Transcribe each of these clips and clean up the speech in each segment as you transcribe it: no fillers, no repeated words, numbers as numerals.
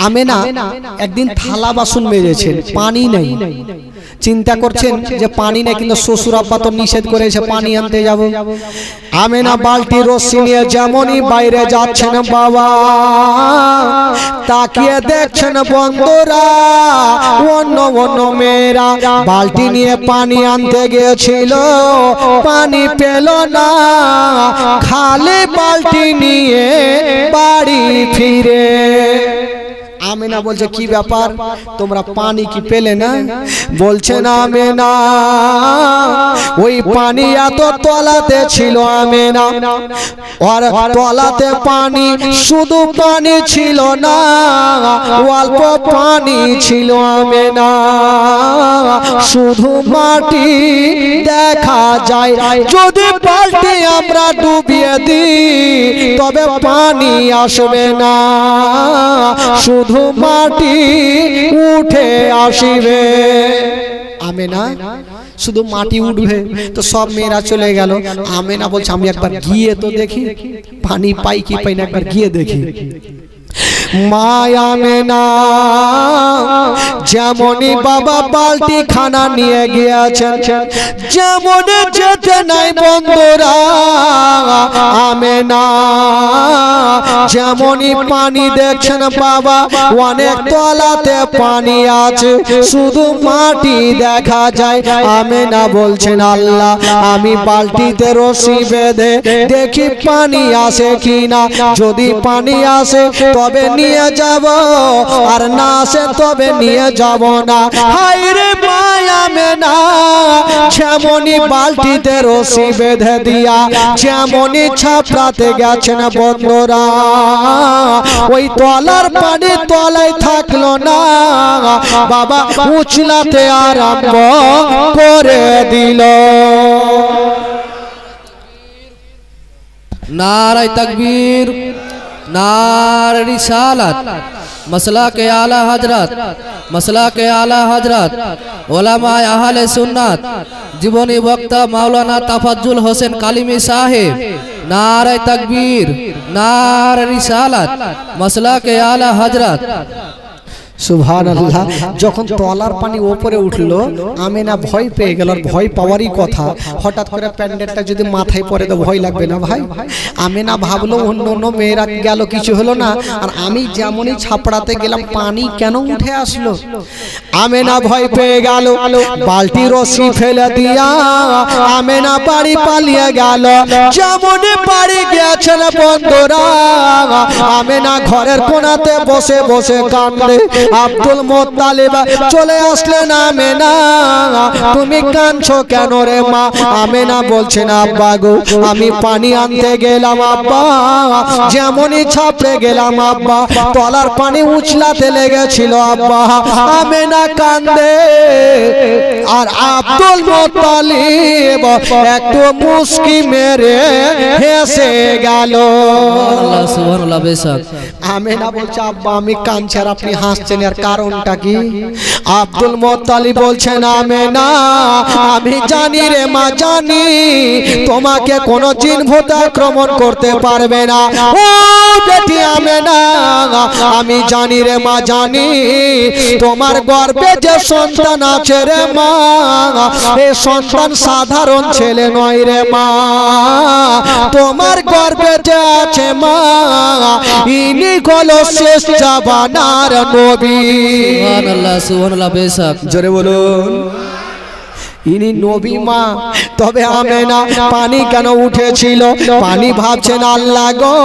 আমেনা একদিন থালা বাসন মেজেছেন, পানি নেই। চিন্তা করছেন যে পানি নেই, কিন্তু শ্বশুর আব্বা তো নিষেধ করেছে পানি আনতে যাব। আমেনা বালতি রশ্মি নিয়ে যেমনই বাইরে যাচ্ছেন, বাবা তাকিয়ে দেখছেন বন্ধুরা অন্য অন্য মেয়েরা বালতি নিয়ে পানি আনতে গিয়েছিল, পানি পেল না, খালি বালতি নিয়ে বাড়ি ফিরে। আমেনা বলছে কি ব্যাপার, তোমরা পানি কি পেলে না? বলছে না আমেনা, ওই পানি এত তলাতে ছিল আমেনা, আর তলাতে পানি শুধু পানি ছিল না, অল্প পানি ছিল আমেনা, শুধু মাটি দেখা যায়। যদি বালতি আমরা ডুবিয়ে দিই তবে পানি আসবে না, শুধু মাটি উঠে আসবে। আমেনা শুধু মাটি উঠবে, তো সব মেয়েরা চলে গেল। আমেনা বলছে আমি একবার গিয়ে তো দেখি পানি পাই কি পাই না, একবার গিয়ে দেখি। মায়া আমেনা যেমনই বাবা বালতি খানা নিয়ে গিয়েছেন, যেমন যেতে নাই বন্ধুরা আমেনা যেমনই পানি দেখছেন বাবা অনেক তলাতে পানি আছে, শুধু মাটি দেখা যায়। আমেনা বলছেন আল্লাহ আমি বালতিতে রশি বেঁধে দেখি পানি আসে কিনা, যদি পানি আসে তবে নিয়ে যাব, আর না আসে তবে নিয়ে যাব না। হায়রে মায়া আমেনা যেমনই বালতিতে রশি বেঁধে দিয়া যেমনই ছাপড়াতে গেছেন বন্ধুরা, ওই তলার পানি তলায় থাকলো না, বাবা উছলাতে আরম্ভ করে দিল। नारे तकबीर, नारे रिसालत, मसला के आला हजरत, मसला के आला हजरत, उलमा अहले सुन्नत, जीवनी वक्ता मौलाना तफज्जुल हुसैन कालिमी साहिब। नारे तकबीर, नारे रिसालत, मसला के आला हजरत। সুবহানাল্লাহ। যখন তলার পানি উপরে উঠলো আমেনা ভয় পেয়ে গেল, আর ভয় পাওয়ারই কথা। হঠাৎ করে প্যান্ডেলটা যদি মাথায় পড়ে তো ভয় লাগবে না ভাই? আমেনা ভাবলো অন্য অন্য মেয়েরা গেল কিছু হলো না, আর আমি যেমনই ছাপড়াতে গেলাম পানি কেন উঠে আসলো? আমেনা ভয় পেয়ে গেল, বালতি রশি ফেলে দিয়া আমেনা বাড়ি পালিয়ে গেল। যেমনই বাড়ি গিয়েছিল বন্ধুরা আমেনা ঘরের কোণাতে বসে বসে কাঁদে। আব্দুল মুত্তালিব চলে আসলেন, আমেনা তুমি কাঁদছো কেন রে মা? আমেনা বলছেন আব্বা গো আমি পানি আনতে গেলাম আব্বা, যেমনই ছাপড়ে গেলাম আব্বা তলার পানি উছলাতে লেগেছিল আব্বা। আমেনা কাঁদে, আর আব্দুল মুত্তালিব একটু মুস্কি মেরে হেসে গেল। সুবহানাল্লাহ, সুবহানাল্লাহ। বেশক আমেনা বলছে আব্বা আমি কাঁদছি আর আপনি হাসছেন, এর কারণটা কি? আব্দুল মুত্তালিব বলছেন আমেনা আমি জানি রে মা, জানি তোমাকে কোনো জিন ভূত আক্রমণ করতে পারবে না। ও বেটি আমেনা আমি জানি রে মা, জানি তোমার গর্ভে যে সন্তান আছে রে মা, এই সন্তান সাধারণ ছেলে নয় রে মা, তোমার গর্ভে যে আছে মা ইনি হলো শেষ জামানার নবী। সুবহানাল্লাহ, সুবহানাল্লাহ। বেশক জোরে বলুন ইনি নবী মা। তবে আমেনা পানি কেন উঠেছিল? পানি ভাবছেন আল্লাহ গো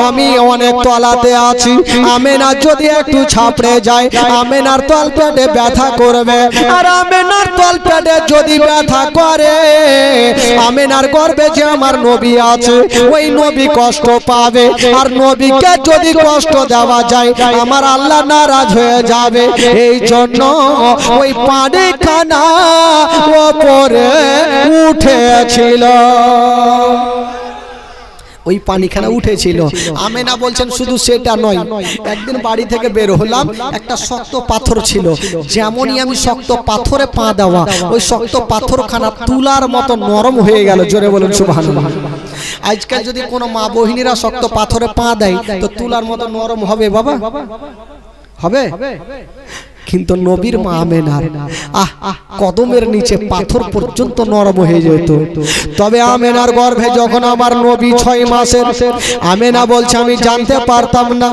আমি অনেক তলাতে আছি, আমেনা যদি একটু ছাপড়ে যায় আমেনার তল পেটে ব্যথা করবে, আর আমেনার তল পেটে যদি ব্যথা করে আমেনার গর্ভে যে আমার নবী আছে ওই নবী কষ্ট পাবে, আর নবীকে যদি কষ্ট দেওয়া যায় আমার আল্লাহ নারাজ হয়ে যাবে। এই জন্য ওই পানি খানা উপরে উঠেছিল, ওই পানিখানা উঠেছিল। আমেনা বলছেন শুধু সেটা নয়, একদিন বাড়ি থেকে বের হলাম, একটা শক্ত পাথর ছিল, যেমনই আমি শক্ত পাথরে পা দেওয়া ওই শক্ত পাথরখানা তুলার মতো নরম হয়ে গেল। জোরে বলুন সুবহানাল্লাহ। আজকাল যদি কোনো মা বহিনীরা শক্ত পাথরে পা দেয় তো তুলার মতো নরম হবে বাবা? হবে? কিন্তু নবীর মা আমেনার কদমের নিচে পাথর পর্যন্ত নরম হয়ে যেত। তবে আমেনার গর্ভে যখন আমার নবী 6 মাসের, আমেনা বলছে আমি জানতে পারতাম না,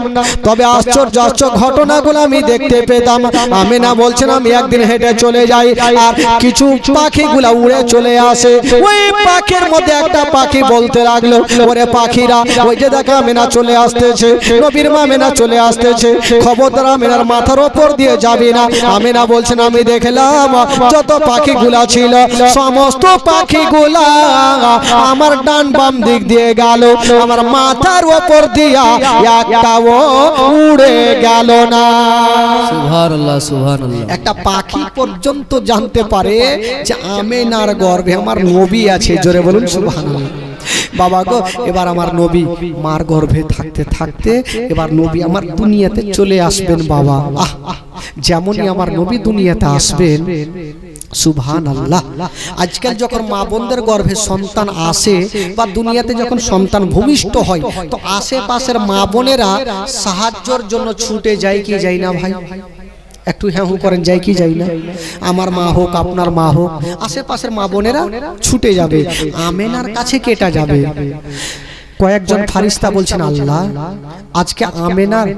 তবে আশ্চর্য ঘটনাগুলো আমি দেখতে পেতাম। আমেনা বলছেন আমি একদিন হেঁটে চলে যাই আর কিছু পাখিগুলা উড়ে চলে আসে। ওই পাখির মধ্যে একটা পাখি বলতে লাগলো, ওরে পাখিরা ওই যে দেখা আমেনা চলে আসতেছে, নবীর মা আমেনা চলে আসতেছে, খবরদার আমেনার মাথার ওপর দিয়ে যাবে না। আমেনা বলছেন আমি দেখলাম যত পাখিগুলা ছিল সমস্ত পাখিগুলা আমার ডান বাম দিক দিয়ে গেল, আমার মাথার ওপর দিয়া একটাও উড়ে গেল না। সুবহানাল্লাহ সুবহানাল্লাহ। একটা পাখি পর্যন্ত জানতে পারে যে আমেনার গর্ভে আমার নবী আছে। জোরে বলুন সুবহানাল্লাহ। বাবা গো, এবার আমার নবী মার গর্ভে থাকতে থাকতে এবার নবী আমার দুনিয়াতে চলে আসবেন। বাবা যেমনই আমার নবী দুনিয়াতে আসবেন, সুবহানাল্লাহ। আজকাল যখন মা বোনদের গর্ভে সন্তান আসে বা দুনিয়াতে যখন সন্তান ভূমিষ্ঠ হয়, তো আশেপাশের মা বোনেরা সাহায্যের জন্য ছুটে যায় কি যায় না ভাই? একটু হ্যাঁ হু করেন, যাই কি যাই না? আমার মা হোক আপনার মা হোক, আশেপাশের মা বোনেরা ছুটে যাবে। আমেনার কাছে কেটা যাবে। কয়েকজন ফারিস্তা বলছেন আল্লাহ আজকে আমেনার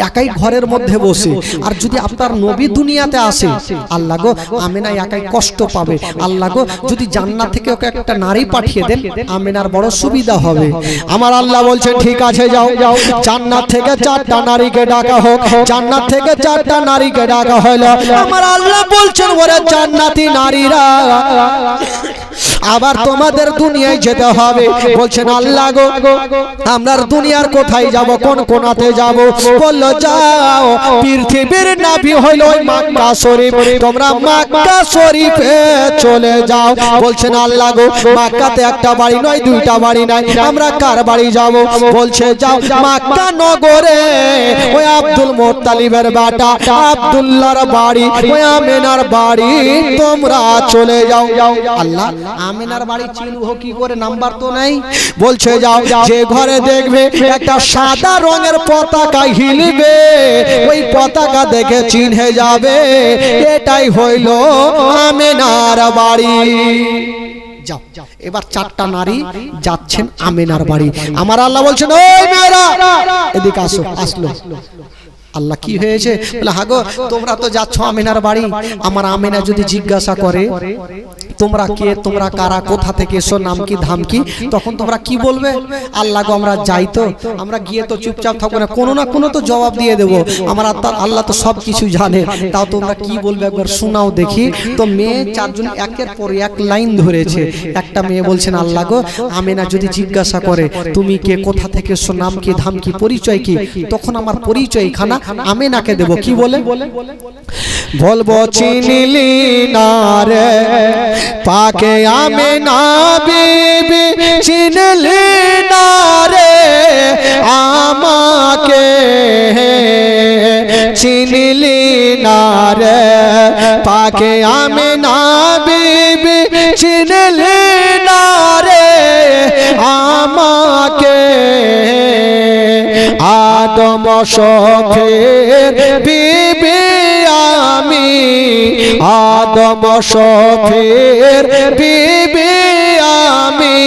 একাই ঘরের মধ্যে বসে, আর যদি আপনার নবী দুনিয়াতে আসে, আল্লাহ গো আমেনা একাই কষ্ট পাবে। আল্লাহ গো যদি জান্নাত থেকে ওকে একটা নারী পাঠিয়ে দেন, আমেনার বড় সুবিধা হবে। আমার আল্লাহ বলছেন ঠিক আছে যাও, জান্নাত থেকে 4টা নারীকে ডাকা হোক। জান্নাত থেকে 4টা নারীকে ডাকা হলো। আমার আল্লাহ বলছেন ওরে জান্নাতি নারীরা আবার তোমাদের দুনিয়ায় যেতে হবে। বলছেন আল্লাহ গো আমরা দুনিয়ার কোথায় যাব, কোন কোনাতে যাব? বলল যাও পৃথিবীর নাভি হইল মক্কা শরীফ, তোমরা মক্কা শরীফে চলে যাও। বলছেন আল্লাহ গো মক্কাতে একটা বাড়ি নয় 2টা বাড়ি নাই, আমরা কার বাড়ি যাব? বলছে যাও মক্কা নগরে ওই আব্দুল মুত্তালিবের বেটা আব্দুল্লাহর বাড়ি, ওই আমেনার বাড়ি তোমরা চলে যাও। আল্লাহ আমেনার বাড়ি চিনব কি করে? নাম্বার তো নাই। বলছে যাও যে ঘরে দেখবে একটা সাদা রঙের পতাকা হিলবে, ওই পতাকা দেখে চিনে যাবে এটাই হইল আমেনার বাড়ি। যাও এবার 4টা নারী যাচ্ছেন আমেনার বাড়ি। আমার আল্লাহ বলছেন ওই মেয়েরা এদিকে আসো। আসলো। আল্লাহ কি হয়েছে? বলে হাগো তোমরা তো যাচ্ছ আমেনার বাড়ি, আমার আমেনা যদি জিজ্ঞাসা করে তোমরা কে, তোমরা কারা, কোথা থেকে এসো, নাম কি ধাম কি, তখন তোমরা কি বলবে? আল্লাহ গো আমরা যাই তো, আমরা গিয়ে তো চুপচাপ থাকবো না, কোনো না কোনো তো জবাব দিয়ে দেবো। আমার আল্লাহ তো সব কিছু জানে, তাও তোমরা কি বলবে একবার শোনাও দেখি। তো মেয়ে 4জন একের পর এক লাইন ধরেছে। একটা মেয়ে বলছেন আল্লাহ গো আমেনা যদি জিজ্ঞাসা করে তুমি কে, কোথা থেকে এসো, নাম কি ধাম কি, পরিচয় কি, তখন আমার পরিচয় খানা আমেনাকে দেব। কি বলে? বলবো চিনলি না রে পাকে আমেনা বিবি, চিনলি না রে আমাকে, চিনলি না রে পাকে আমেনা বিবি, চিনলি না রে আমাকে। আদম শফের বিবি আমি, আদম শফের বিবি আমি,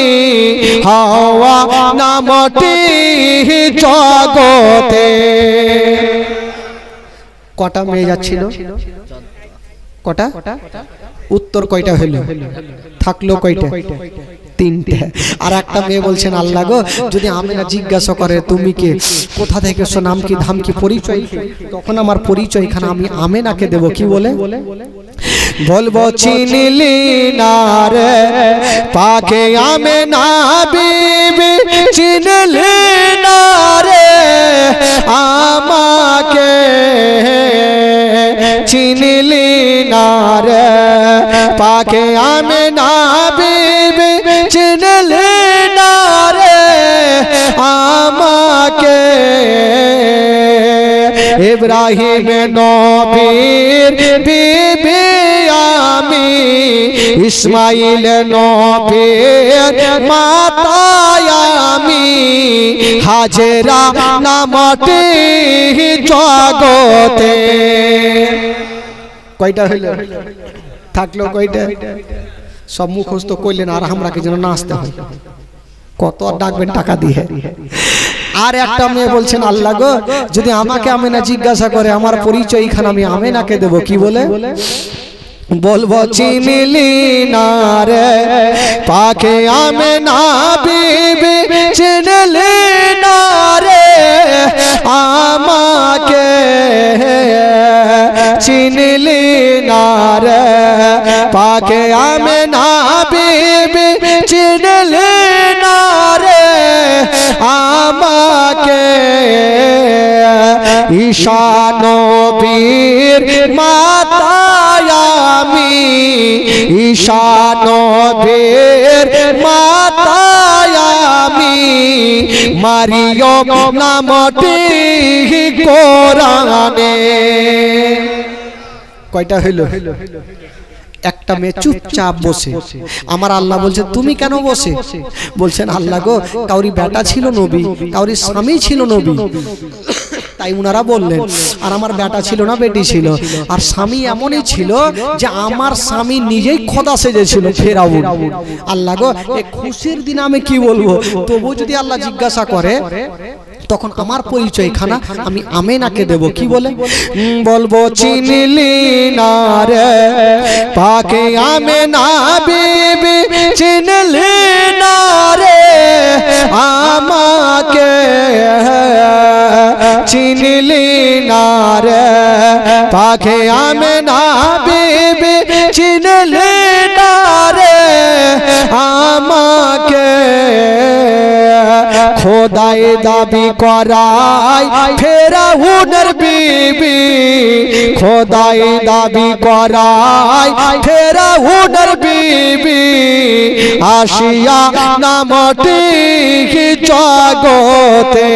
হাওয়া নামটি জগতে। কটা মেয়ে যাচ্ছিল? কটা? উত্তর কয়টা হইল? থাকলো কয়টা? 3টে। আর একটা মেয়ে বলছেন আল্লাহ গো যদি আমেনা জিজ্ঞাসা করে তুমি কে, কোথা থেকে এসো, নাম কি ধাম কি, পরিচয়, তখন আমার পরিচয়খানা আমি আমেনাকে দেব। কি বলে? বলবো চিনলি না রে পাকে আমেনা বিবি, চিনলি না রে আমাকে, চিনলি না রে পাকে আমেনা বিবি, চিনলি না রে আমাকে। ইব্রাহিম নবীর বিবি আমি, ইসমাইল নবীর মাতা আমি, হাজেরা নামটি জগতে। কয়টা হইল? থাকলো কয়টা? সব মুখস্থ করলেন আর আমরা কি যেন নাচতে হয়। কত আর ডাকবেন টাকা দিয়ে। আর একটা মেয়ে বলছেন আল্লাহ গো যদি আমাকে আমেনা জিজ্ঞাসা করে আমার পরিচয় এখানে আমি আমেনাকে দেব, কি বলে বলবো চিনলি না রে পাকে আমেনা বিবি, চিনলি না রে আমাকে, চিনলি না রে পাকে আমেনা বিবি, চিনলি না রে আমাকে। ঈশা নবীর মাতা আমি, ঈশা নবীর মাতা আমি, মারিয়ম নামটি কোরআনে। কয়টা হইল? একটা মেয়ে চুপচাপ বসে। আমার আল্লাহ বলছে তুমি কেন বসে? বলছেন আল্লাহ গো কাউরি বেটা ছিল নবী, কাউরি স্বামী ছিল নবী, তাই উনারা বললেন। আর আমার বেটা ছিল না, বেটি ছিল। আর স্বামী এমনই ছিল যে আমার স্বামী নিজেই খোদা সেজেছিল ফেরাউন। আল্লাহ গো এই খুশির দিন আমি কি বলবো? তবু যদি আল্লাহ জিজ্ঞাসা করে তখন আমার পরিচয় খানা আমি আমেনাকে দেব, কি বলে বলবো চিনলি না রে পাকে আমেনা বিবি, চিনলি না রে আমাকে, চিনলি না রে পাকে আমেনা বিবি, চিনলি না রে আমাকে। খোদাই দাবি করাই ফেরাউনের বিবি, খোদাই দাবি করাই ফেরাউনের বিবি, আসিয়া নামটি জগতে।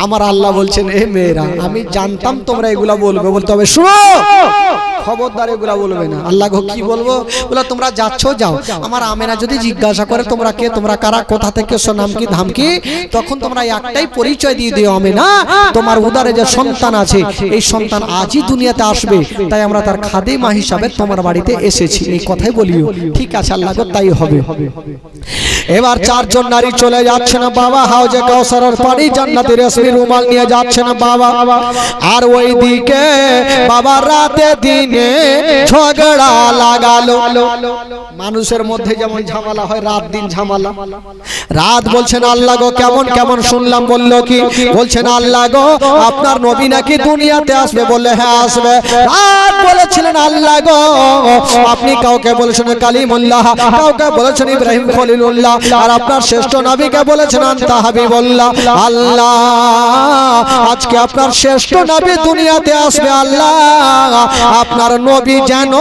আমার আল্লাহ বলছেন এ মেয়েরা আমি জানতাম তোমরা এগুলা বলবে, বলতে হবে শুনো খবরদার এগুলা বলবে না। আল্লাহ গো কি বলবো? বলে তোমরা যাচ্ছ যাও, আমার আমেনা যদি জিজ্ঞাসা করে তোমরা কে, তোমরা কারা, কোথা থেকে এসো, নাম কি ধাম কি, তখন তোমরা একটাই পরিচয় দিয়ে দিও আমেনা তোমার উদারে যে সন্তান আছে এই সন্তান আজই দুনিয়াতে আসবে, তাই আমরা তার খাদেমা হিসাবে তোমার বাড়িতে এসেছি, এই কথাই বলিও। ঠিক আছে আল্লাহ গো তাই হবে। এবার চারজন নারী চলে যাচ্ছেন বাবা হাউজে কাউসারের পানি জান্নাতের রেশমি রুমাল নিয়ে যাচ্ছেন বাবা। আর ওই দিকে বাবা রাতে দিনে ঝগড়া লাগালো। মানুষের মধ্যে যেমন ঝামেলা হয় রাত দিন ঝামেলা। রাত বলছেন আল্লাহ গো কেমন কেমন শুনলাম, বললো কি বলছেন আল্লাহ গো আপনার নবী নাকি দুনিয়াতে আসবে, বললে হ্যাঁ আসবে। রাত বলেছিলেন আল্লাহ গো আপনি কাউকে বলেছেন কালিমুল্লাহ, কাউকে বলেছেন ইব্রাহিম খলিলুল্লাহ, আর আপনার শ্রেষ্ঠ নবীকে বলেছেন আনতা হাবিবুল্লাহ। আল্লাহ আজকে আপনার শ্রেষ্ঠ নবী দুনিয়াতে আসবে, আল্লাহ আপনার নবী যেন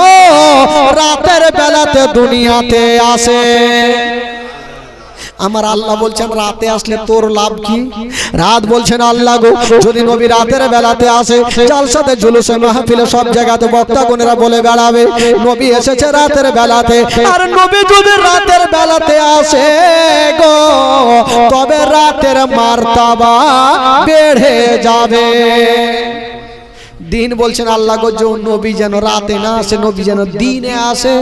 রাতের বেলাতে দুনিয়াতে আসে। আমার আল্লাহ বলছেন রাতে আসলে তোর লাভ কি? রাত বলছেন আল্লাহ গো যদি নবী রাতের বেলাতে আসে, জালসাতে জুলুসে মাহফিলে সব জায়গাতে বক্তাগণেরা বলে বেড়াবে নবী এসেছে রাতের বেলাতে। আর নবী যদি রাতের বেলাতে আসে গো তবে রাতের মার্তাবা বেড়ে যাবে। দিন বলছেন আল্লাহ গো নবী যেন রাতে না আসে, নবী যেন দিনে আসে।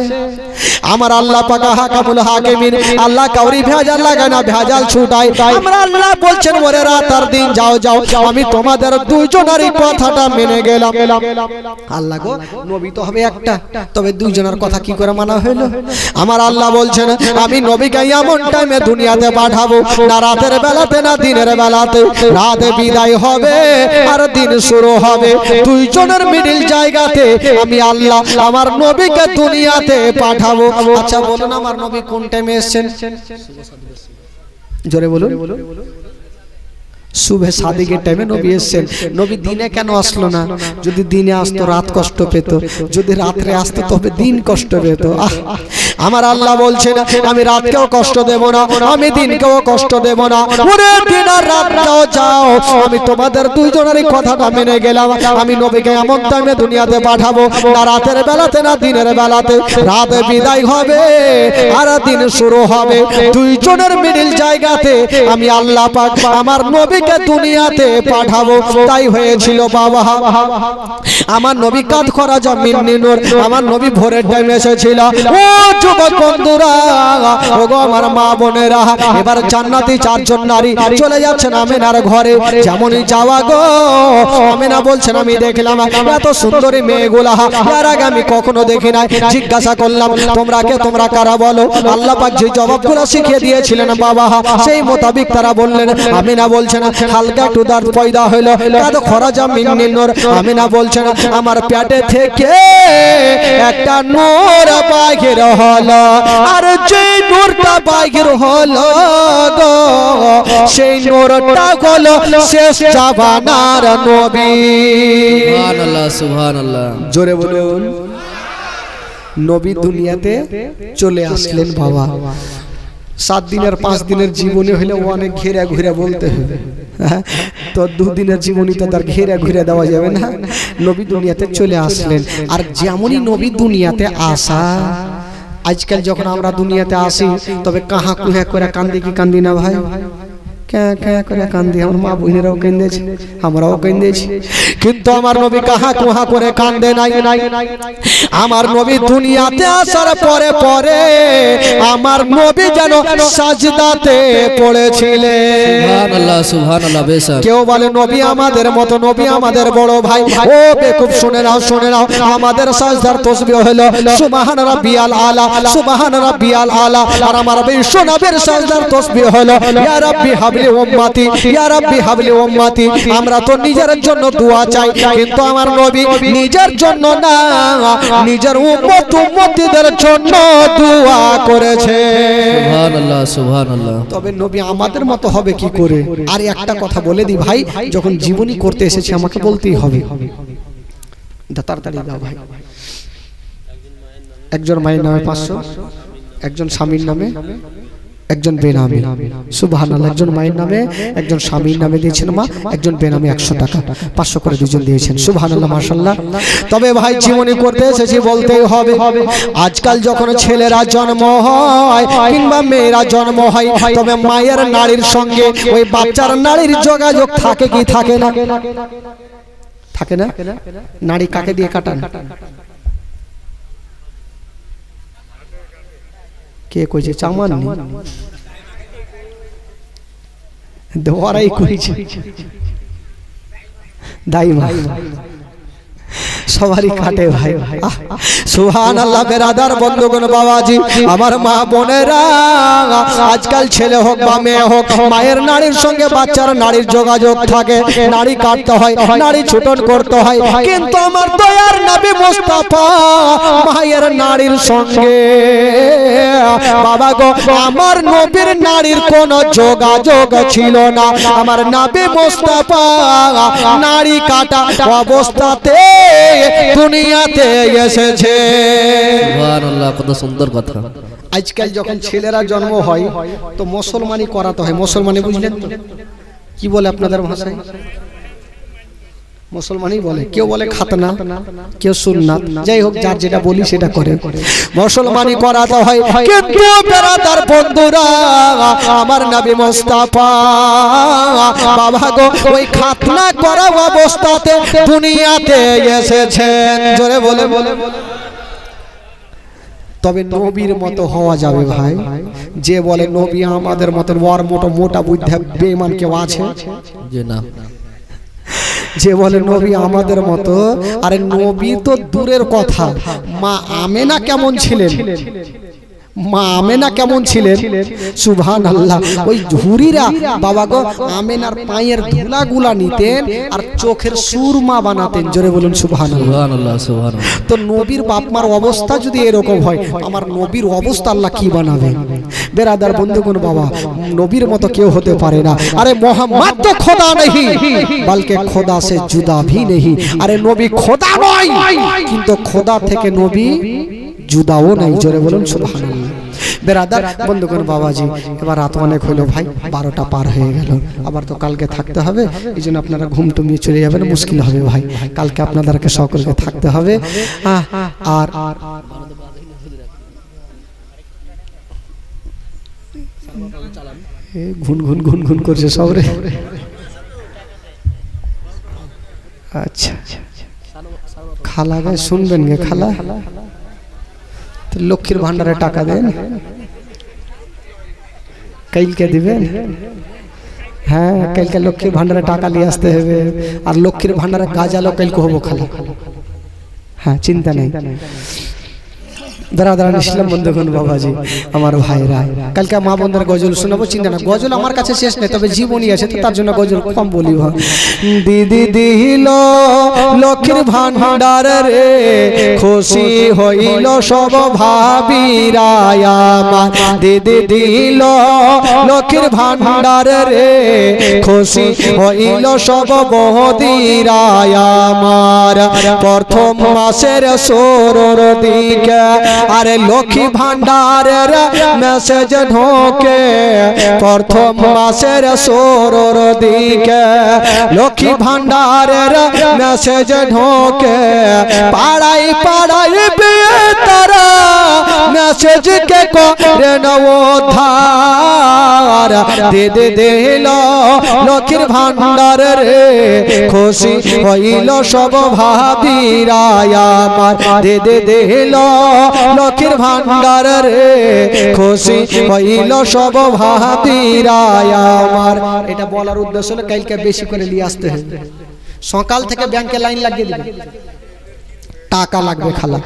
আমার আল্লাহ পাকা হাকামুল হাকিমিন, আল্লাহ কাউরি ভেজাল লাগায় না, ভেজাল ছুটায়। আমরা আল্লাহ বলছেন ওরে রাত আর দিন যাও যাও, আমি তোমাদের দুইজনেরই কথাটা মেনে গেলাম। আল্লাহ গো নবী তো হবে একটা, তবে দুইজনের কথা কি করে মানা হইল? আমার আল্লাহ বলছেন আমি নবীকে এমন টাইমে দুনিয়াতে পাঠাবো না রাতের বেলাতে না দিনের বেলাতে, রাতে বিদায় হবে আর দিন শুরু হবে, দুইজনের মিডিল জায়গাতে আমি আল্লাহ আমার নবীকে দুনিয়াতে পাঠাবো। আচ্ছা বলুন আমার নবী কোন টাইমে এসেছেন? জোরে বলুন। সুবহে সাদিকের টাইমে নবী এসেছেন। নবী দিনে কেন আসলো না? যদি দিনে আসতো রাত কষ্ট পেত, যদি রাত্রে আসতো তবে দিন কষ্ট পেত। আমার আল্লাহ বলছেন আমি রাতকেও কষ্ট দেব না, আমি দিনকেও কষ্ট দেব না। ওরে দিন আর রাত যাও যাও, আমি তোমাদের দুইজনেরই কথাটা মেনে গেলাম। আমি নবীকে এমন টাইমে দুনিয়াতে পাঠাবো, না রাতের বেলাতে না দিনের বেলাতে। রাত বিদায় হবে আর দিন শুরু হবে, দুইজনের মিডিল জায়গাতে আমি আল্লাহ পাক আমার নবীকে দুনিয়াতে পাঠাবো। তাই হয়েছিল বাবা, আমার নবী কাদ করা জামিন নিনুর, আমার নবী ভোরের টাইমে এসেছিল। ও যুবক বন্ধুরা, ওগো আমার মা বোনেরা, এবার জান্নাতি চারজন নারী চলে যাচ্ছেন আমেনার ঘরে। যেমনই যাওয়া গো, আমেনা বলছেন আমি দেখলাম এত সুন্দরী মেয়েগুলা, এর আগে আমি কখনো দেখি নাই। জিজ্ঞাসা করলাম তোমরা কে, তোমরা কারা বলো। আল্লাহ পাক যে জবাবগুলো শিখিয়ে দিয়েছিলেন বাবা, সেই মোতাবিক তারা বললেন। আমেনা বলছেন হালকা একটু দাঁত পয়দা হইলো, কাদ খরাজা মিন নূর। আমেনা বলছেন আমার পেটে থেকে একটা নূর বাহির হলো, আর যে নূরটা বাহির হলো গো, সেই নূরটা হলো শেষ জামানার নবী। সুবহানাল্লাহ সুবহানাল্লাহ, জোরে বলুন। নবী দুনিয়াতে চলে আসলেন বাবা। 7 দিনের 5 দিনের জীবনী হলে অনেক ঘেরা ঘুরে বলতে হবে, তো 2 দিনের জীবনী তো তার ঘেরা ঘুরে দেওয়া যাবে না। নবী দুনিয়াতে চলে আসলেন, আর যেমনই নবী দুনিয়াতে আসা, আজকাল যখন আমরা দুনিয়াতে আসি তবে কাহা কুহা করে কান্দি কি কান্দি না ভাই? ক্যা ক্যা করে কান্দি, আমার মা বোনেরাও কান্দেছে, আমরাও কান্দেছি, কিন্তু আমার নবী কাহা কুহা করে কান্দে নাই। আমার নবী দুনিয়াতে আসার পরে পরে আমার নবী যেন সাজদাতে পড়েছিলেন। সুবহানাল্লাহ সুবহানাল্লাহ। বেশক কেউ বলে নবী আমাদের মতো, নবী আমাদের বড় ভাই। ও বেকুব শুনে নাও, শুনে নাও, আমাদের সাজদার তাসবিহ হলো সুবহান রাব্বিয়াল আলা, সুবহান রাব্বিয়াল আলা। আর আমার বিশ্ব নবীর সাজদার তাসবিহ হলো ইয়া রাব্বি হাবলি উম্মতি, ইয়া রাব্বি হাবলি উম্মতি। আমরা তো নিজের জন্য দোয়া চাই, কিন্তু আমার নবী নিজের জন্য না, নিজের উম্মত উম্মতিদের জন্য দোয়া করেছে। সুবহানাল্লাহ সুবহানাল্লাহ। তবে নবী আমাদের মতো হবে কি করে? আর একটা কথা বলে দিই ভাই, যখন জীবনী করতে এসেছে আমাকে বলতেই হবে, তাড়াতাড়ি দাও ভাই। একজন মায়ের নামে 500, একজন স্বামীর নামে, একজন বেনামে। সুবহানাল্লাহ। একজন মায়ের নামে, একজন স্বামীর নামে দিয়েছেন মা, একজন বেনামে 100 টাকা, 500 করে দুজন দিয়েছেন। সুবহানাল্লাহ মাশাআল্লাহ। তবে ভাই জীবনী করতে এসেছি বলতেই হবে, আজকাল যখন ছেলেরা জন্ম হয় কিংবা মেয়েরা জন্ম হয়, তবে মায়ের নারীর সঙ্গে ওই বাচ্চার নারীর যোগাযোগ থাকে কি থাকে না? থাকে না? নারী কাকে দিয়ে কাটান? কে কইছে চামান নি দেওয়ারাই কইছে দাই মা সবারই কাটে ভাই। সুবহানাল্লাহ। বেরাদার বন্ধুগণ বাবাজি, আমার মা বোনেরা, আজকাল ছেলে হোক বা মেয়ে হোক, মায়ের নারীর সঙ্গে বাচ্চার নারীর যোগাযোগ থাকে, নারী কাটতে হয়, নারী ছুটন করতে হয়, কিন্তু আমার দয়ার নবী মুস্তাফা মায়ের নারীর সঙ্গে বাবা গো, আমার নবীর নারীর কোনো যোগাযোগ ছিল না। আমার নবী মুস্তাফা নারী কাটা অবস্থাতে দুনিয়াতে এসেছে। সুবহানাল্লাহ, কত সুন্দর কথা। আজকাল যখন ছেলেরা জন্ম হয় তো মুসলমানি করাতে হয়। মুসলমানি বুঝলেন তো কি বলে আপনাদের ভাষায়? মুসলমানই বলে, কেউ বলে খাতনা, কেউ সুন্নাত, যাই হোক যার যেটা বলি সেটা করে। মুসলমানি করাতে হয়, কিন্তু বেরাদার বন্ধুরা, আমার নবী মুস্তাফা বাবা গো ওই খাতনা করা অবস্থাতে দুনিয়াতে এসেছেন। জোরে বলে বলে। তবে নবীর মতো হওয়া যাবে ভাই? যে বলে নবী আমাদের মতো, ওর মোটা মোটা বুদ্ধি বেঈমান কেউ আছে? যে না। যে বলে নবী আমাদের মতো, আরে নবী তো দূরের কথা, মা আমেনা কেমন ছিলেন? মা আমেনা কেমন ছিলেন? সুবহানাল্লাহ। ওই ঝুরিরা বাবা গো আমেনার পায়ের ধুলাগুলা নিতেন আর চোখের সুরমা বানাতেন। জোরে বলুন সুবহানাল্লাহ। সুবহানাল্লাহ সুবহানাল্লাহ। তো নবীর বাপ মার অবস্থা যদি এরকম হয়, আমার নবীর অবস্থা আল্লাহ কি বানাবে? বেরাদার বন্ধুগণ বাবা, নবীর মতো কেউ হতে পারে না। আরে মোহাম্মদ তো খোদা नहीं, বলকে খোদা সে জুদা भी नहीं। আরে নবী খোদা নয়, কিন্তু খোদা থেকে নবী জুদাও নাই। জোরে বলুন সুবহানাল্লাহ। বেরাদার বন্ধুগণ বাবাজি, এবার রাত অনেক হলো ভাই, 12টা পার হয়ে গেল, আবার তো কালকে থাকতে হবে, এই জন্য আপনারা ঘুম টুমিয়ে চলে যাবেন, মুশকিল হবে ভাই, কালকে আপনাদেরকে সকলকে থাকতে হবে। আর ঘুন ঘুন ঘুন ঘুন করছে সবরে। আচ্ছা খালা গে শুনবেন গে খালা, লক্ষ্মীর ভান্ডারে টাকা দেন, কালকে দিবেন? হ্যাঁ কালকে লক্ষ্মীর ভান্ডারে টাকা নিয়ে আসতে হবে, আর লক্ষ্মীর ভান্ডারে গাজালো কালকে হবো খালা। হ্যাঁ চিন্তা নেই। দাঁড়ান ইসলাম বন্ধুগণ বাবাজি আমার ভাইরা, কালকে মা বোনদের গজল শোনাবো, চিন্তা না, গজল আমার কাছে শেষ নেই, তবে জীবনী আছে তো তার জন্য গজল কম বলি। দিদি দিল লক্ষ্মীর ভান্ডার রে, খুশি হইল সব ভাবিরা আমার। দিদি দিল লক্ষ্মীর ভান্ডার রে, খুশি হইল সব বহদিরা আমার। প্রথম মাসের ষোলোর দিকে আরে লক্ষ্মী ভান্ডারের মেসেজ ঢোকে, প্রথম মাসের ষোলোর দিকে লক্ষ্মী ভান্ডারের মেসেজ ঢোকে। পাড়াই পাড়াই তারা মেসেজ কে করে উদ্ধার। দিদি দিল লক্ষ্মীর ভান্ডার রে, খুশি হইল সব ভাবিরা আমার। দিদি দিল লক্ষ্মীর ভান্ডার রে, খুশি হইল সব ভাবিরা আমার। এটা বলার উদ্দেশ্য হলো কালকে বেশি করে নিয়ে আসতে হবে, সকাল থেকে ব্যাংকে লাইন লাগিয়ে দিবে, টাকা লাগবে খালা।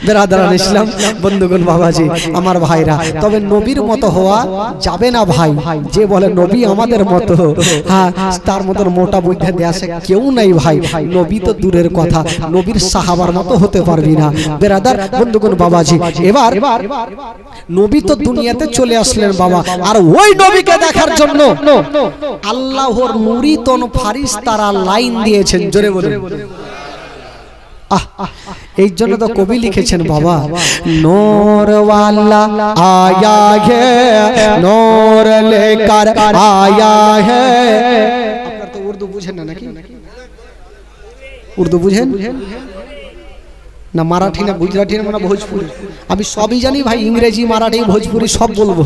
বেরাদারান ইসলাম বন্ধুগণ বাবাজি আমার ভাইরা, তবে নবীর মতো হওয়া যাবে না ভাই। যে বলে নবী আমাদের মতো, হ্যাঁ তার মতো মোটা বুদ্ধি দেশে কেউ নাই ভাই। নবী তো দূরের কথা, নবীর সাহাবার মতো হতে পারবি না। বেরাদার বন্ধুগণ বাবাজি, এবার নবী তো দুনিয়াতে চলে আসলেন বাবা, আর ওই নবীকে দেখার জন্য আল্লাহর মুরিতন ফারিস্তারা লাইন দিয়েছেন। জোরে বলুন। এই জন্য তো কবি লিখেছেন বাবা, নূর ওয়ালা আয়া হে, নূর লেকার আয়া হে। আপনারা তো উর্দু বুঝেন না নাকি? উর্দু বুঝেন না? মারাঠি না গুজরাটি না ভোজপুরি? আমি সবই জানি ভাই, ইংরেজি মারাঠি ভোজপুরি সব বলবো।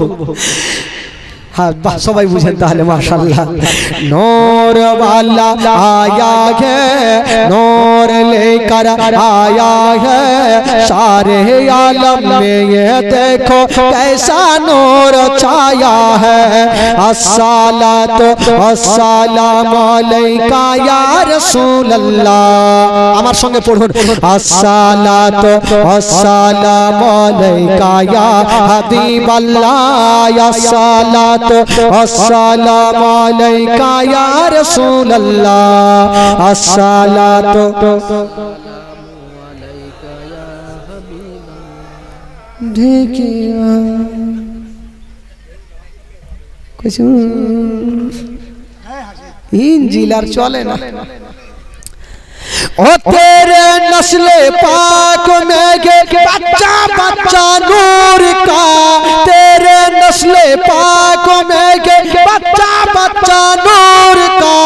হ্যাঁ সবাই বুঝেন তাহলে মাশাআল্লাহ। নূর ওয়ালা আয়া হে, নূর লেकर आया है, सारे आलम में ये देखो कैसा नूर छाया है। अस्सलातु वस्सलामु अलैका या रसूल अल्लाह। আমার সঙ্গে পড়ুন, अस्सलातु वस्सलामु अलैका या हबीब अल्लाह, अस्सलातु अस्सलामु अलैका या रसूल अल्लाह, अस्सलातु ढेकिया कुछ इंजिलार चले ना। ओ तेरे नस्ले पाक में गे बच्चा बच्चा नूर का, तेरे नस्ले पाक में गे बच्चा बच्चा नूर का,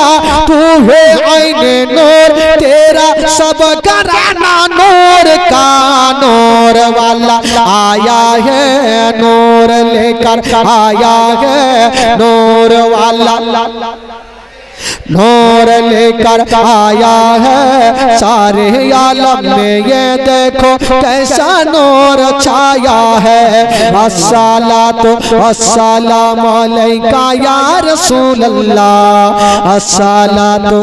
तू है आईने नूर तेरा सब घराना नूर का। नूर वाला आया है, नूर लेकर आया है, नूर वाला नूर लेकर आया है, सारे आलम में ये देखो कैसा नूर छाया है। अस्सलातु वस्सलामु अलैका या रसूल अल्लाह, अस्सलातु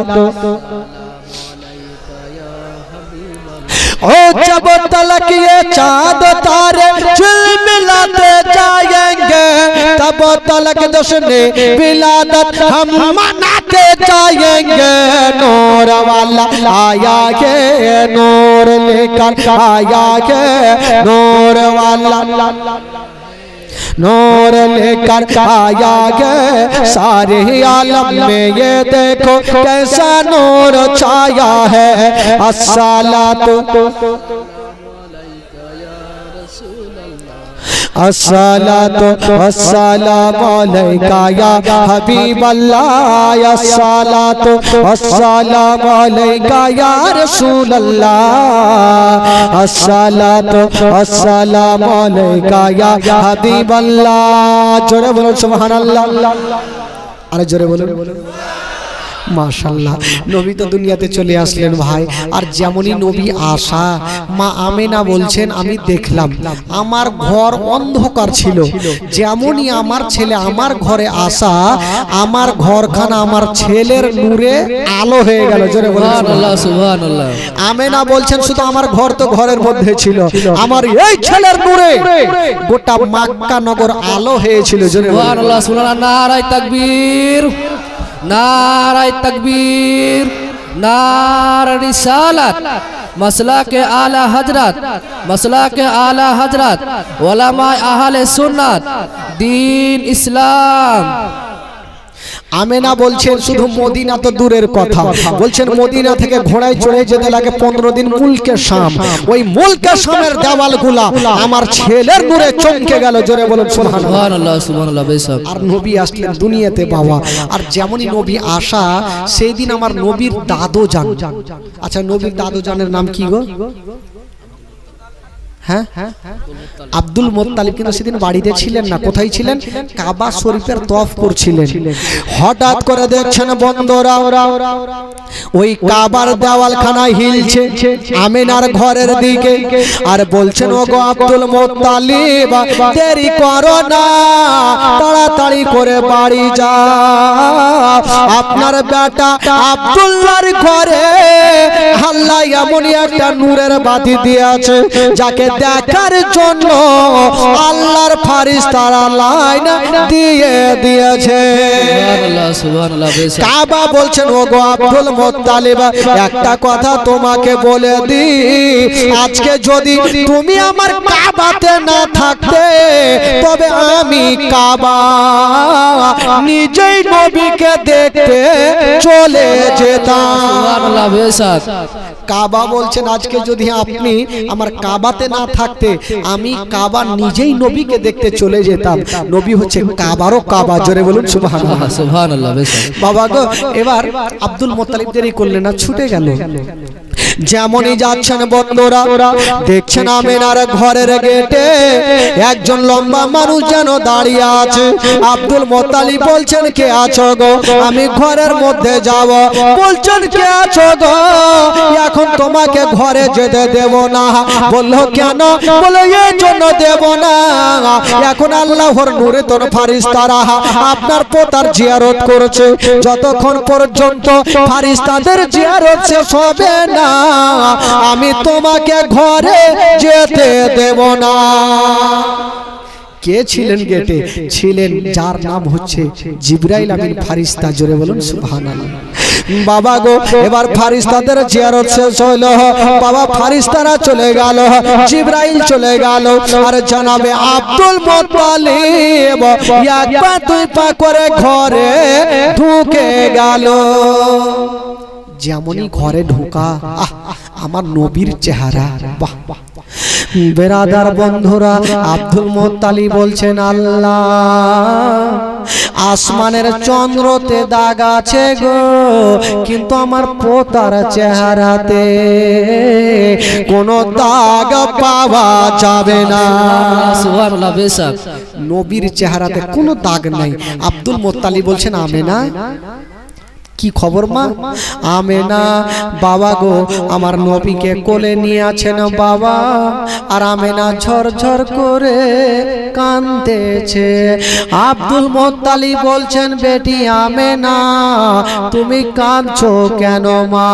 ओ जब तलक ये चाँद तारे झिलमिलाते जाएंगे, तब तलक जश्न विलादत हम मनाते जाएंगे। नूर वाला आया है, नूर लेकर आया है, नूर वाला नूर लेकर आया है, सारे आलम में ये देखो कैसा नूर छाया है। अस्सलातु अस्सलातु वस्सलामु अलैका या हबीबल्लाह अस्सलातु वस्सलामु अलैका या रसूलल्लाह अस्सलातु वस्सलामु अलैका या हबीबल्लाह जोरे बोलो सुबहानाल्लाह अरे जोरे बोलो माशाल्लाह नबी तो दुनियाते चले আসলেন ভাই আর যেমনই নবী আসা মা আমেনা বলছেন আমি দেখলাম আমার ঘর অন্ধকার ছিল যেমনই আমার ছেলে আমার ঘরে আসা আমার ঘরখানা আমার ছেলের নূরে আলো হয়ে গেল জোরে বলুন সুবহানাল্লাহ সুবহানাল্লাহ আমেনা বলছেন শুধু আমার ঘর তো ঘরের মধ্যে ছিল আমার এই ছেলের নূরে গোটা মক্কা নগর আলো হয়েছিল জোরে বলুন সুবহানাল্লাহ সুবহানাল্লাহ নারায়ে তাকবীর नाराए तकबीर नारा रिसालत मसला के आला हजरत उलमा अहले सुन्नत दीन इस्लाम আমেনা বলছেন শুধু মদিনা তো দূরের কথা বলছেন মদিনা থেকে ঘোড়ায় চড়ে যেতে লাগে 15 দিন মুলকে শাম ওই মুলকে শামের দেওয়ালগুলা আমার ছেলের নূরে চমকে গেল জোরে বলুন সুবহানাল্লাহ সুবহানাল্লাহ বেশক আর নবী আসলেন দুনিয়াতে বাবা আর যেমনই নবী আসা সেই দিন আমার নবীর দাদু জান আচ্ছা নবীর দাদু জানের নাম কি গো হ্যাঁ আব্দুল মুত্তালিব কিন্তু সেদিন বাড়িতে ছিলেন না কোথায় ছিলেন কাবা শরীফের তওয়াফ করছিলেন হঠাৎ করে দেখছেন বন্ধুরা ওই কাবার দেওয়ালখানা হিলছে আমিনার ঘরের দিকে আর বলছেন ওগো আব্দুল মুত্তালিব দেরি করো না তাড়াতাড়ি করে বাড়ি যাও আপনার বেটা আব্দুল্লাহর ঘরে আল্লাহ এমনই একটা নূরের বাতি দিয়েছে যাকে দেখার জন্য আল্লাহর ফেরেশতারা লাইন দিয়ে দিয়েছে সুবহানাল্লাহ সুবহানাল্লাহ বেশক কাবা বলছেন ওগো আব্দুল মুত্তালিব একটা কথা তোমাকে বলে দি আজকে যদি তুমি আমার কাবাতে না থাকতে তবে আমি কাবা নিজেই নবীকে দেখতে চলে যেতাম সুবহানাল্লাহ বেশক কাবা বলছেন আজকে যদি আপনি আমার কাবাতে না থাকতে আমি কাবা নিজেই নবীকে দেখতে চলে যেতাম নবী হচ্ছে কাবারও কাবা জোরে বলুন সুবহানাল্লাহ সুবহানাল্লাহ বেশক বাবা গো এবার আব্দুল মুত্তালিব দেরি করলেন না ছুটে গেল যেমনই যাচ্ছেন বন্ধুরা দেখছেন আমিনার ঘরের গেটে একজন লম্বা মানুষ যেন দাঁড়িয়ে আছে আব্দুল মুত্তালিব বলছেন কে আছো গো আমি ঘরের মধ্যে যাব বলছেন কে আছো গো এখন তোমাকে ঘরে যেতে দেব না বললো কেন বলে এই জন্য দেব না এখন আল্লাহর নূরে তোর ফেরেশতারা আপনার পোতার জিয়ারত করেছে যতক্ষণ পর্যন্ত ফেরেশতাদের জিয়ারত শেষ হবে না আমি তোমাকে ঘরে যেতে দেব না কে ছিলেন গেটে ছিলেন যার নাম হচ্ছে জিবরাইল আমিন ফেরেশতা জোরে বলুন সুবহানাল্লাহ বাবা গো এবার ফেরেশতাদের জিয়ারত শেষ হলো বাবা ফেরেশতারা চলে গেল জিবরাইল চলে গেল আর জনাবে আব্দুল মুত্তালিব এক পা দুই পা করে ঘরে ঢুকে গেল যেমনই ঘরে ঢোকা আমার নবীর চেহারা বাহ বেরাদার বন্ধুরা আব্দুল মুত্তালিব বলছেন আল্লাহ আসমানের চন্দ্রতে দাগ আছে গো কিন্তু আমার পোতার চেহারাতে কোনো দাগ পাওয়া যাবে না সুবহানাল্লাহ বেশক নবীর চেহারাতে কোনো দাগ নাই আব্দুল মুত্তালিব বলছেন আমেনা কি খবর মা আমেনা বাবা গো আমার নবীকে কোলে নিয়ে আছেন বাবা আর আমেনা ঝরঝর করে কাঁদতেছে আব্দুল মুত্তালিব বলছেন বেটি আমেনা তুমি কাঁদছো কেন মা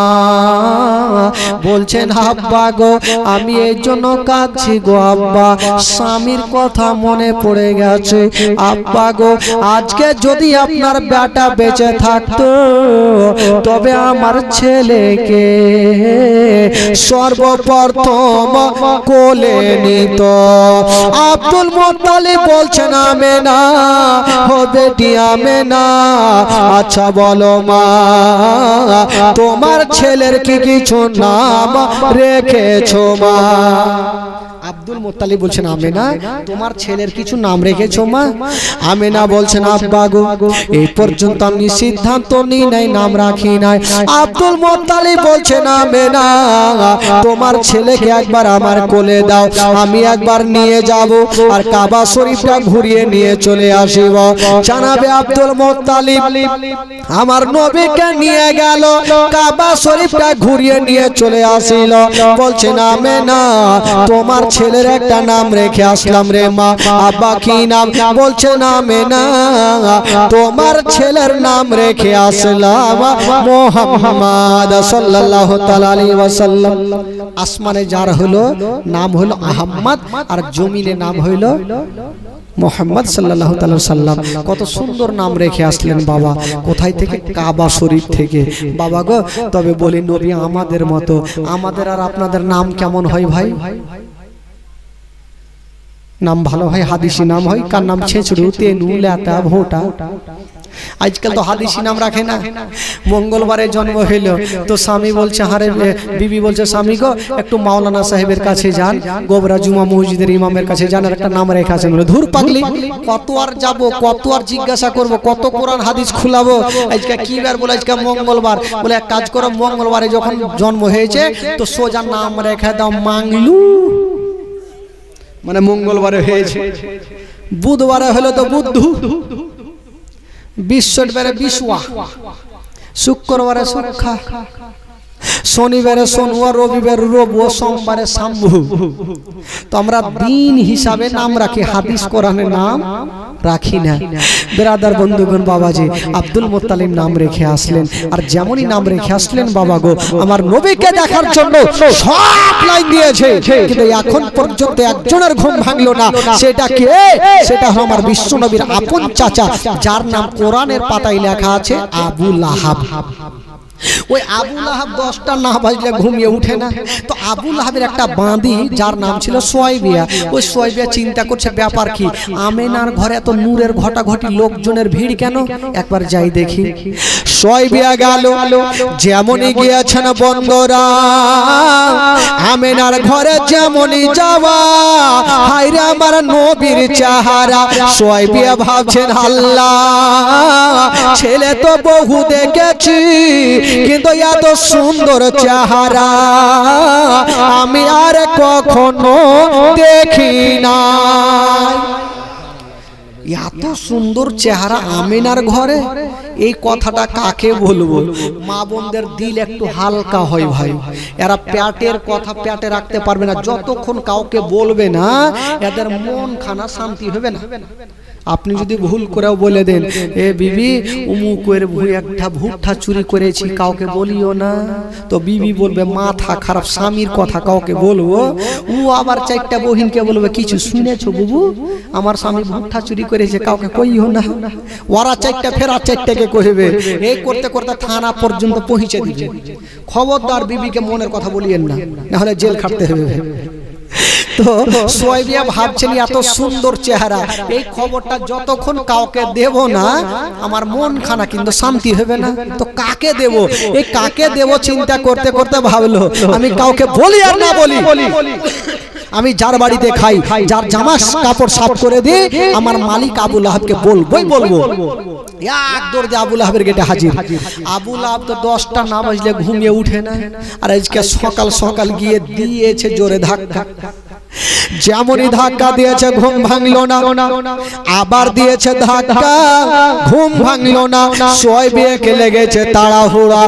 বলছেন আব্বা গো আমি এই জন্য কাঁদছি গো আব্বা স্বামীর কথা মনে পড়ে গেছে আব্বা গো আজকে যদি আপনার বেটা বেঁচে থাকতো তবে আমার ছেলেকে সর্বপ্রথম কোলে নিত আব্দুল মুত্তালিব বলছেন আমেনা ও বেটি আমেনা আচ্ছা বলো মা তোমার ছেলের কি কিছু নাম রেখেছো মা আব্দুল মুত্তালিব বলছেন আমেনা তোমার ছেলের কিছু নাম রেখেছো মা? আমেনা বলছেন আব্বা গো এই পর্যন্ত আমি সিদ্ধান্ত নিই নাই, নাম রাখি নাই। আব্দুল মুত্তালিব বলছেন আমেনা তোমার ছেলেকে একবার আমার কোলে দাও, আমি একবার নিয়ে যাব আর কাবা শরীফটা ঘুরিয়ে নিয়ে চলে আসিব। জানাবে আব্দুল মুত্তালিব আমার নবীকে নিয়ে গেল, কাবা শরীফটা ঘুরিয়ে নিয়ে চলে আসিল। বলছেন আমেনা তোমার ছেলের একটা নাম রেখে আসলাম রে মা। আব্বা কি নাম? বলছেন আমেনা তোমার ছেলের নাম রেখে আসলাম মুহাম্মদ সাল্লাল্লাহু তাআলা আলাইহি ওয়াসাল্লাম। আসমানে যার হলো নাম হলো আহমদ আর জমিনে নাম হইল মুহাম্মদ সাল্লাল্লাহু তাআলা সাল্লাম। কত সুন্দর নাম রেখে আসলেন বাবা। কোথায় থেকে? কাবা শরীফ থেকে। বাবা গো তবে বলি নবী আমাদের মতো, আমাদের আর আপনাদের নাম কেমন হয় ভাই? নাম ভালো হয়, হাদিসি নাম হয়। কার নাম? ছেঁচড়ু, তেনু, লেটা, ভোটা। আজকাল তো হাদিসি নাম রাখে না। মঙ্গলবারে জন্ম হইল তো স্বামী বলছে হারে বিবি বলছে স্বামী গো একটু মাওলানা সাহেবের কাছে যান, গোবরা জুমা মসজিদের ইমামের কাছে যান, আর একটা নাম রেখে আছেন। বলে ধুর পাগলি, কত আর যাব, কত আর জিজ্ঞাসা করব, কত কোরআন হাদিস খুলাবো। আজকে কি বার? বলে আজকে মঙ্গলবার। বলে এক কাজ করো, মঙ্গলবারে যখন জন্ম হয়েছে তো সোজা নাম রেখে দাও মাংলু, মানে মঙ্গলবারে হয়েছে। বুধবারে হলো তো বুদ্ধু, বৃহস্পতিবারে বিশুয়া, শুক্রবারে সুখা, শনিবারে সোনুয়া, রবিবারে রবু, সোমবারে শাম্ভু। তো আমরা দিন হিসাবে নাম রাখি, হাদিস কোরআনের নাম রাখি না। বেরাদার বন্ধুগণ বাবাজি আব্দুল মুত্তালিব নাম রেখে আসলেন, আর যেমনই নাম রেখে আসলেন বাবা গো আমার নবীকে দেখার জন্য সব লাইন দিয়েছে, কিন্তু এখন পর্যন্ত একজনের ঘুম ভাঙলো না। সেটা কে? সেটা হলো আমার বিশ্ব নবীর আপন চাচা, যার নাম কোরআনের পাতায় লেখা আছে আবু লাহাব। ওই আবু লাহাব 10টা না বাজলে ঘুমিয়ে উঠে না। তো আবু লাহাবের একটা বাঁধি যার নাম ছিল সোয়াইবিয়া, ওই সোয়াইবিয়া চিন্তা করছে ব্যাপার কি, আমেনার ঘরে এত নূরের ঘটাঘটি লোকজনের ভিড় কেন, একবার যাই দেখি। সোয়াইবিয়া গেল, যেমনই গিয়েছেন বন্ধুরা আমেনার ঘরে যেমনই যাওয়া, হায়রে আমার নবীর চেহারা। সোয়াইবিয়া ভাবছেন আল্লাহ ছেলে তো বহু দেখেছি কিন্তু এত সুন্দর চেহারা আমি আর কখনো দেখি না। এত সুন্দর চেহারা আমিনার ঘরে, এই কথাটা কাকে বলবো? মা বোনদের দিল একটু হালকা হয় ভাই। এরা পেটের কথা পেটে রাখতে পারবে না, যতক্ষণ কাউকে বলবে না এদের মন খানা শান্তি হবে না। আপনি যদি ভুল করেও বলে দেন এ বিবি উমুকের একটা ভুট্টা চুরি করেছি কাউকে বলিও না, তো বিবি বলবে মাথা খারাপ, স্বামীর কথা কাউকে বলবো, ও আবার 4টা বহিনকে বলবে কিছু শুনেছো বুবু আমার স্বামী ভুট্টা চুরি করেছে কাউকে কইও না। ওরা 4টা ফেরা 4টাকে কইবে, এই করতে করতে থানা পর্যন্ত পৌঁছে দিবে। খবরদার বিবিকে মনের কথা বলিয়েন না, না হলে জেল খাটতে হবে। তো সোয়াইবিয়া ভাবছেন এত সুন্দর চেহারা, এই খবরটা যতক্ষণ কাউকে দেব না আমার মন খানা কিন্তু শান্তি হবে না। তো কাকে দেব, এই কাকে দেব চিন্তা করতে করতে ভাবলো আমি কাউকে বলি আর না বলি, আমি যার বাড়িতে খাই, যার জামা কাপড় সাফ করে দিই, আমার মালিক আবু লাহাবকে বলবোই বলবো। এক দৌড়ে আবু লাহাবের গেটে হাজির। আবু লাহাব তো 10টা না বাজলে ঘুমিয়ে উঠে না, আর আজকে সকাল সকাল গিয়ে দিয়েছে জোরে ধাক্কা। যেমনই ধাক্কা দিয়েছে ঘুম ভাঙলো না, আবার দিয়েছে ধাক্কা ঘুম ভাঙলো না। সোয়াইবিয়াকে লেগেছে তাড়াহুড়া,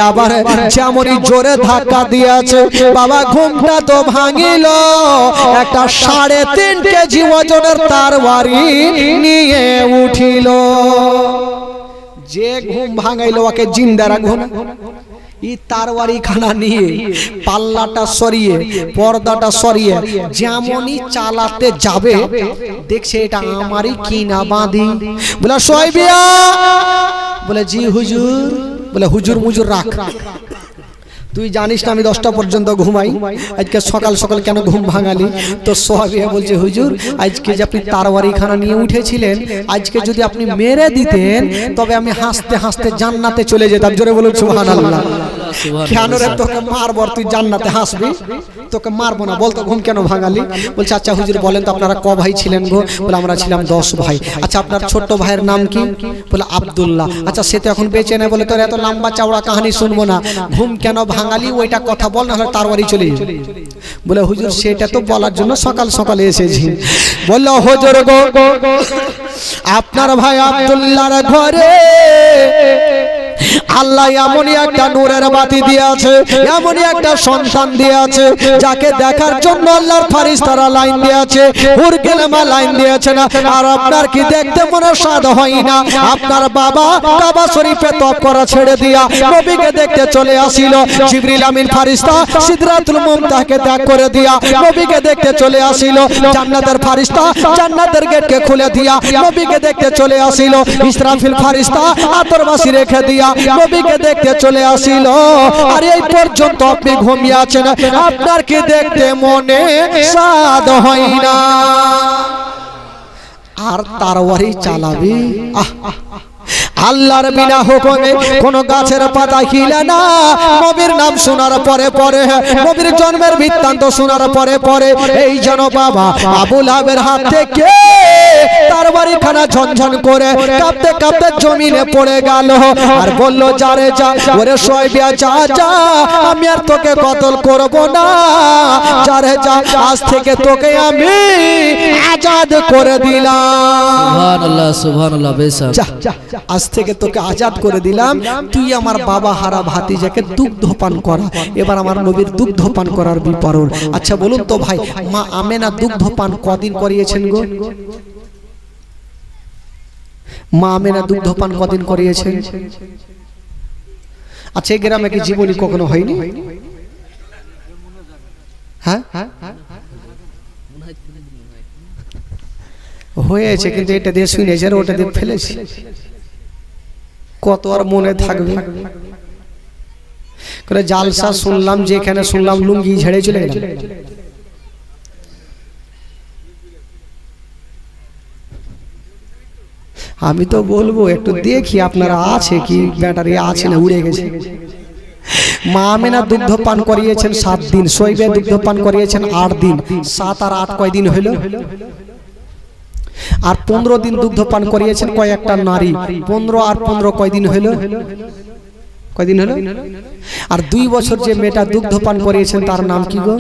আবার যেমনই জোরে ধাক্কা দিয়েছে বাবা ঘুমটা তো ভাঙিল। একটা 3.5 কেজি ওজনের তরবারি নিয়ে উঠিল। যে ঘুম ভাঙাইলো ওকে জিন্দা রাখবো না। এই তরবারি খানা নিয়ে পাল্লাটা সরিয়ে পর্দাটা সরিয়ে যেমনই চালাতে যাবে দেখছে এটা আমারই কিনা বাঁধি। বলে সোয়াইবিয়া, বলে জি হুজুর। বলে হুজুর মুজুর রাখ, তুই জানিস না আমি 10টা পর্যন্ত ঘুমাই, আজকে সকাল সকাল কেন ঘুম ভাঙালি? তো সোহাবিয়া বলছে হুজুর আজকে যে আপনি তরবারি খানা নিয়ে উঠেছিলেন, আজকে যদি আপনি মেরে দিতেন তবে আমি হাসতে হাসতে জান্নাতে চলে যেতাম। জোরে বলুন সুবহানাল্লাহ। কেন রে তোকে মারবো আর তুই জান্নাতে হাসবি? তোকে মারবো না, বলতো ঘুম কেন ভাঙালি? বলছে আচ্ছা হুজুর বলেন তো আপনারা ক ভাই ছিলেন গো? বলে আমরা ছিলাম 10 ভাই। আচ্ছা আপনার ছোট্ট ভাইয়ের নাম কি? বলে আব্দুল্লাহ। আচ্ছা সে তো এখন বেঁচে নেই। বলে তোর এত লম্বা চওড়া কাহিনী শুনবো না, ঘুম কেন ভাঙালি ওইটা কথা বল, না হলে তার বাড়ি চলে যাবে। বলে হুজুর সেটা তো বলার জন্য সকাল সকালে এসেছি। বললো হুজুর গো আপনার ভাই আব্দুল্লাহর ঘরে আল্লাহ এমনই একটা নূরের বাতি দিয়েছে, এমনই একটা সন্তান দিয়েছে যাকে দেখার জন্য আল্লাহর ফেরেশতারা লাইন দিয়েছে, হুর কেলেমা লাইন দিয়েছে না। আর আপনার কি দেখতে মনে স্বাদ হয় না? আপনার বাবা কাবা শরীফে তওয়াফ করা ছেড়ে দিয়া নবীকে দেখতে চলে আসিল। জিবরিল আমিন ফেরেশতা সিদরাতুল মুনতাহাকে ত্যাগ করে দিয়া নবীকে দেখতে চলে আসিল। জান্নাতের ফেরেশতা জান্নাতের গেটকে খুলে দিয়া নবীকে দেখতে চলে আসিল। ইসরাফিল ফেরেশতা আতরবাসী রেখে দিয়া নবীকে দেখতে চলে আসিল। আর এই পর্যন্ত আপনি ঘুমিয়ে আছেন, আপনার কি দেখতে মনে স্বাদ হয় না? আর তারওয়ারি চালাবি। আল্লাহর বিনা হুকুমে কোন গাছের পাতা হিলে না। নবীর নাম শোনার পরে পরে, নবীর জন্মের বৃত্তান্ত শোনার পরে পরে এই যেন বাবা আবু লাহাবের হাত থেকে তার বাড়িখানা ঝনঝন করে কাঁপতে কাঁপতে জমিনে পড়ে গেল। আর বলল যারে যা ওরে শোয়বিয়া যা যা, আমি আর তোকে কতল করব না। যারে যা আজ থেকে তোকে আমি আজাদ করে দিলাম। সুবহানাল্লাহ সুবহানাল্লাহ। বেশক আজ থেকে তোকে আজাদ করে দিলাম, তুই আমার বাবা হারা ভাতিজাকে দুগ্ধ পান করা। এবার আমার নবীর দুগ্ধ পান করার বিবরণ। আচ্ছা বলুন তো ভাই, মা আমেনা দুগ্ধ পান কদিন করিয়েছেন গো? মা আমেনা দুগ্ধ পান কদিন করিয়েছেন? আচ্ছা এই গ্রামে কি জীবনী কখনো হয়নি? হ্যাঁ হয়েছে, কিন্তু এটা দিয়ে শুনেছে আর ওটা দিয়ে ফেলেছে। কত আর মনে থাকবে? করে জালসা শুনলাম, যেখানে শুনলাম লুঙ্গি ঝেড়ে চলে গেলাম। আমি তো বলবো একটু দেখি আপনারা আছে কি, ব্যাটারি আছে না উড়ে গেছে। মা আমেনা দুগ্ধ পান করিয়েছেন 7 দিন, শোয়বে দুগ্ধ পান করিয়েছেন 8 দিন। 7 আর 8 কয় দিন হইল? আর 15 দিন দুগ্ধ পান করিয়েছেন কয়েকটা নারী। 15 আর 15 কয় দিন হইল? কয় দিন হলো? আর 2 বছর যে মেয়েটা দুগ্ধ পান করিয়েছেন তার নাম কি গো?